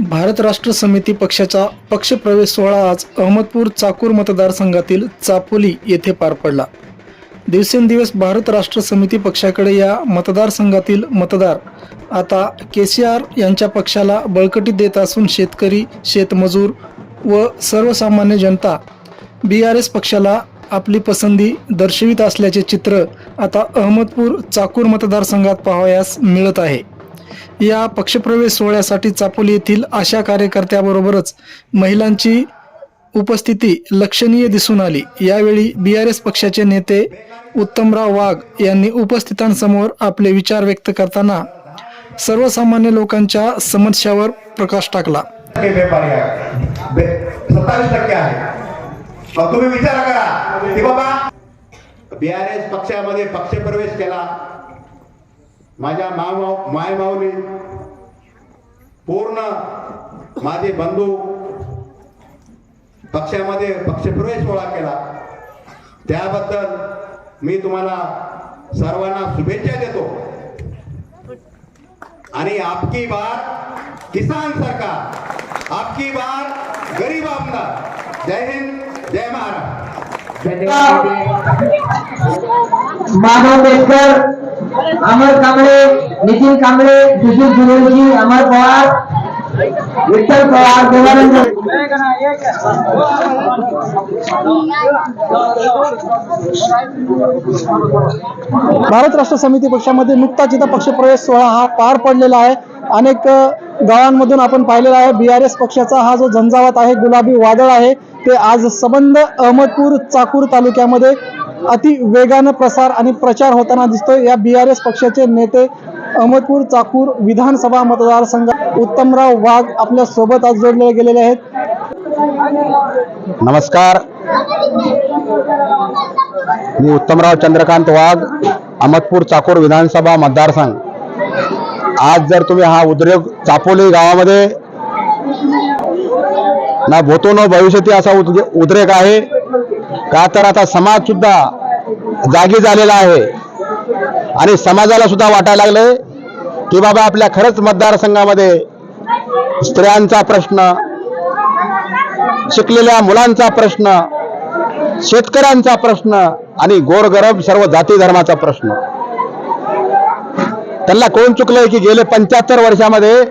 भारत राष्ट्र समिती पक्षाचा पक्षप्रवेश सोहळा आज अहमदपूर चाकूर मतदारसंघातील चापोली येथे पार पडला. दिवसेंदिवस भारत राष्ट्र समिती पक्षाकडे या मतदारसंघातील मतदार आता केसीआर यांच्या पक्षाला बळकटी देत असून शेतकरी, शेतमजूर व सर्वसामान्य जनता BRS पक्षाला आपली पसंती दर्शवित असल्याचे चित्र आता अहमदपूर चाकूर मतदारसंघात पाहावयास मिळत आहे. या पक्षप्रवेश सोहळ्यासाठी चापोली येथील आशा कार्यकर्त्याबरोबरच महिलांची उपस्थिती लक्षणीय दिसून आली. यावेळी BRS पक्षाचे नेते उत्तमराव वाघ यांनी उपस्थितांसमोर आपले विचार व्यक्त करताना सर्वसामान्य लोकांच्या समस्यावर प्रकाश टाकला. 27% आहे. मग तुम्ही विचार करा की बाबा BRS पक्षामध्ये पक्षप्रवेश केला, माझ्या मायमाऊली पूर्ण माझे बंधू पक्षामध्ये पक्षप्रवेश सोहळा केला, त्याबद्दल मी तुम्हाला सर्वांना शुभेच्छा देतो. आणि आपकी बार किसान सरकार, आपकी बार गरीब आमदार. जय हिंद, जय महाराष्ट्र. माधव बेटकर, अमर कांबळे, नितीन कांबळे, सुशील सुरेशी, अमर पवार, विठ्ठल पवार, देवानंद. भारत राष्ट्र समिती पक्षामध्ये नुकताच इथं पक्षप्रवेश सोहळा हा पार पडलेला आहे. अनेक गावांमधून आपण पाहिलेला आहे. BRS पक्षाचा हा जो झंझावात आहे, गुलाबी वादळ आहे, ते आज संबंध अहमदपूर चाकूर तालुक्यामध्ये अति वेगानं प्रसार आणि प्रचार होताना दिसतोय. या BRS पक्षाचे नेते अहमदपूर चाकूर विधानसभा मतदारसंघ उत्तमराव वाघ आपल्या सोबत आज जोडले गेलेले आहेत. नमस्कार, मी उत्तमराव चंद्रकांत वाघ, अहमदपूर चाकूर विधानसभा मतदारसंघ. आज जर तुम्ही हा उद्रेक चापोली गावामध्ये ना भूतो न भविष्यती असा उद्रेक आहे का, तर आता समाज सुद्धा जागी झालेला आहे आणि समाजाला सुद्धा वाटायला लागले की बाबा आपल्या खरंच मतदारसंघामध्ये स्त्रियांचा प्रश्न, शिकलेल्या मुलांचा प्रश्न, शेतकऱ्यांचा प्रश्न आणि गोरगरीब सर्व जाती धर्माचा प्रश्न. त्यांना कोण चुकलंय की गेले 75 वर्षामध्ये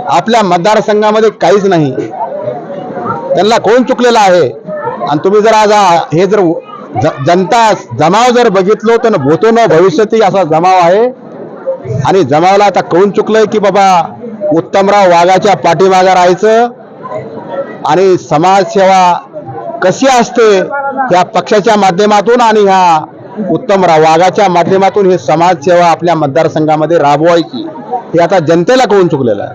आपल्या मतदारसंघामध्ये काहीच नाही. त्यांना कोण चुकलेलं आहे. आणि तुम्ही जर आज हे जर जनता जमाव जर बघितलो तर भूतो न भविष्यती असा जमाव आहे. आणि जमावाला आता कोण चुकलंय की बाबा उत्तमराव वाघाच्या पाठीमागे राहायचं आणि समाजसेवा कशी असते ह्या पक्षाच्या माध्यमातून आणि ह्या उत्तमराव वाघाच्या माध्यमातून ही समाजसेवा आपल्या मतदारसंघामध्ये राबवायची, हे आता जनतेला कोण चुकलेलं आहे.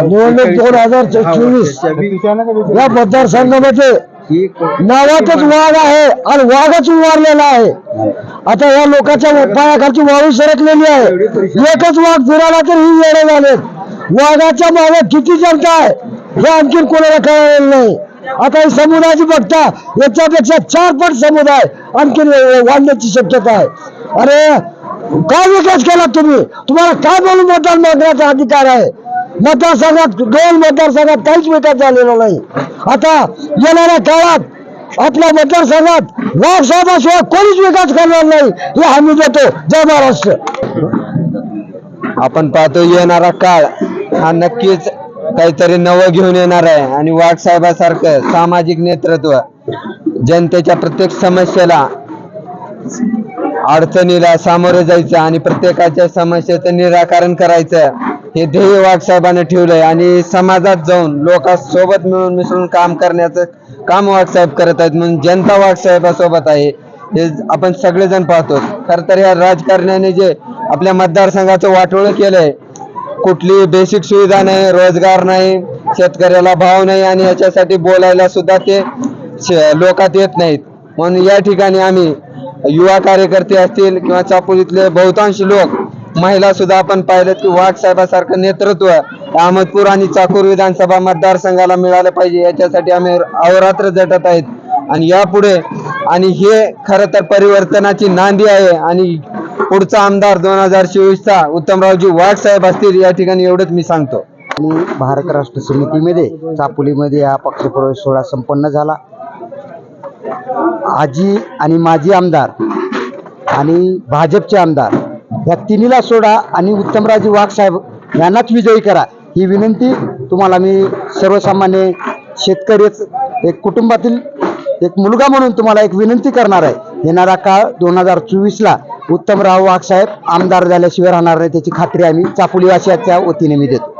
निवडणूक 2024 या मतदारसंघामध्ये नावातच वाघ आहे आणि वाघच उभारलेला आहे. आता या लोकांच्या पायाखालची वाळू सरकलेली आहे. एकच वाघ फिरायला तर ही येणे झाले. वाघाच्या मागे किती जनता आहे हे आणखी कोणाला कळलेलं नाही. आता ही समुदायाची बघता याच्यापेक्षा 4 पट समुदाय आणखी वाढण्याची शक्यता आहे. अरे काय विकास केला तुम्ही? तुम्हाला काय बोलून मतदान मागण्याचा अधिकार आहे? मतदारसंघात 2 मतदारसंघात काहीच विकास झालेला नाही. आता येणाऱ्या काळात आपल्या मतदारसंघात वाघ साहेबाशिवाय कोणीच विकास करणार नाही हे हमी देतो. जय महाराष्ट्र. आपण पाहतो येणारा काळ हा नक्कीच काहीतरी नवं घेऊन येणार आहे आणि वाघ साहेबासारखं सामाजिक नेतृत्व, जनतेच्या प्रत्येक समस्येला, अडचणीला सामोरे जायचं आणि प्रत्येकाच्या समस्येचं निराकरण करायचं हे ध्येय वाघ साहेबांनी ठेवलंय. आणि समाजात जाऊन लोकांसोबत मिळून मिसळून काम करण्याचं काम वाघ साहेब करत आहेत. म्हणून जनता वाघ साहेबासोबत आहे हे आपण सगळेजण पाहतो. खरं तर या राजकारण्याने जे आपल्या मतदारसंघाचं वाटोळं केलंय, कुठली बेसिक सुविधा नाही, रोजगार नाही, शेतकऱ्याला भाव नाही आणि याच्यासाठी बोलायला सुद्धा ते लोकात येत नाहीत. म्हणून या ठिकाणी आम्ही युवा कार्यकर्ते असतील किंवा चापोलीतले बहुतांश लोक, महिला सुद्धा आपण पाहिलं की वाघ साहेबासारखं नेतृत्व अहमदपूर आणि चाकूर विधानसभा मतदारसंघाला मिळालं पाहिजे याच्यासाठी आम्ही अहोरात्र झटत आहेत. आणि यापुढे आणि हे खरं तर परिवर्तनाची नांदी आहे आणि पुढचा आमदार 2024चा उत्तमरावजी वाघ साहेब असतील या ठिकाणी एवढंच मी सांगतो. आणि भारत राष्ट्र समितीमध्ये चापोलीमध्ये हा पक्षप्रवेश सोहळा संपन्न झाला. आजी आणि माजी आमदार आणि भाजपचे आमदार या तिन्हीला सोडा आणि उत्तमराजे वाघ साहेब यांनाच विजयी करा ही विनंती तुम्हाला मी सर्वसामान्य शेतकरीच एक कुटुंबातील एक मुलगा म्हणून तुम्हाला एक विनंती करणार आहे. येणारा काळ 2024ला उत्तमराव वाघ साहेब आमदार झाल्याशिवाय राहणार नाही त्याची खात्री आम्ही चापोलीवासियांच्या वतीने मी देतो.